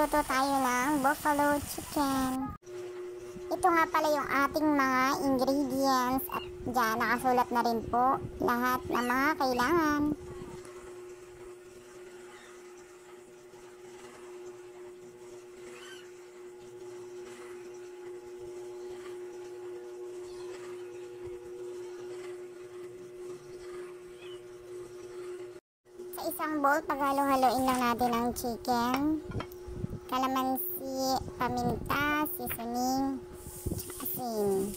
Magluluto tayo ng buffalo chicken. Ito nga pala yung ating mga ingredients at dyan nakasulat na rin po lahat ng mga kailangan. Sa isang bowl, paghalo-haloin lang natin ang chicken, kalamansi, paminta, seasoning, asin.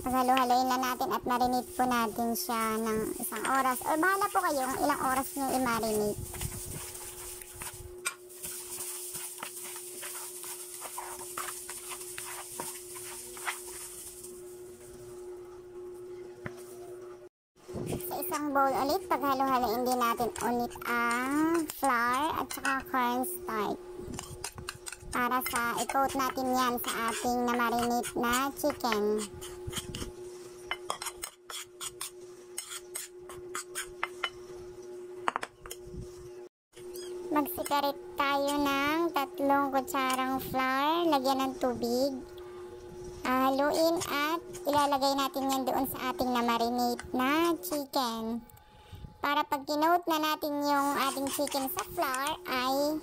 Paghalo-haloin lang natin at marinate po natin siya ng isang oras. O bahala po kayo kung ilang oras nyo i-marinate. Sa isang bowl ulit, paghalo-haloin din natin ulit ang flour at saka cornstarch. Para sa i-coat natin yan sa ating na-marinate na chicken. Mag-separate tayo ng 3 kutsarang flour, lagyan ng tubig. Haluin at ilalagay natin yan doon sa ating na-marinate na chicken. Para pag kinoat na natin yung ating chicken sa flour ay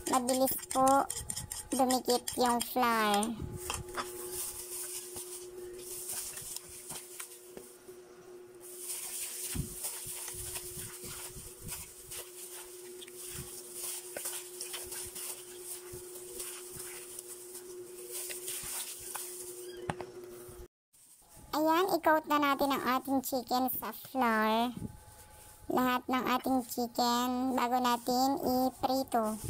mabilis po dumikit yung flour. Ayan, i-coat na natin ang ating chicken sa flour. Lahat ng ating chicken bago natin i-prito.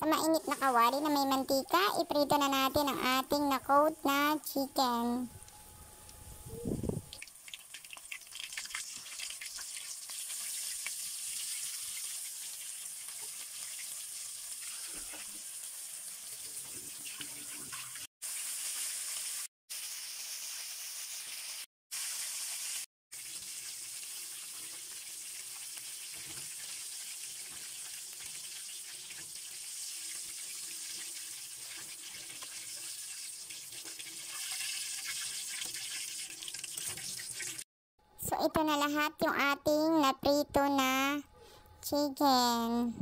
Sa mainit na kawali na may mantika, iprito na natin ang ating na-coat na chicken. So, ito na lahat yung ating naprito na chicken.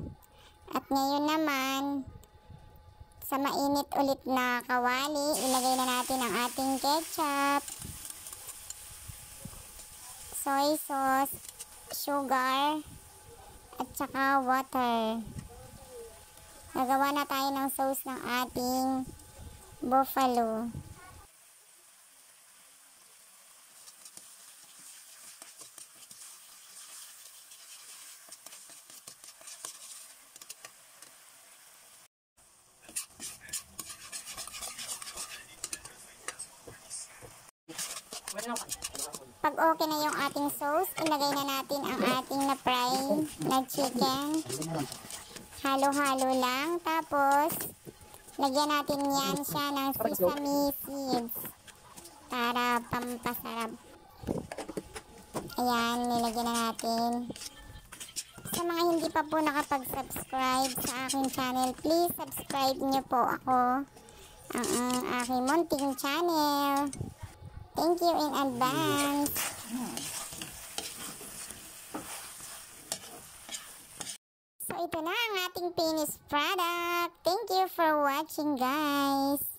At ngayon naman, sa mainit ulit na kawali, ilagay na natin ang ating ketchup, soy sauce, sugar, at saka water. Nagawa na tayo ng sauce ng ating buffalo. Pag okay na yung ating sauce, ilagay na natin ang ating na-fry na chicken. Halo-halo lang. Tapos, lagyan natin yan siya ng sesame seeds para pampasarap. Ayan, nilagyan na natin. Sa mga hindi pa po nakapag-subscribe sa aking channel, please subscribe niyo po ako. Ang aking munting channel. Thank you in advance. So, ito na ang ating finished product. Thank you for watching, guys.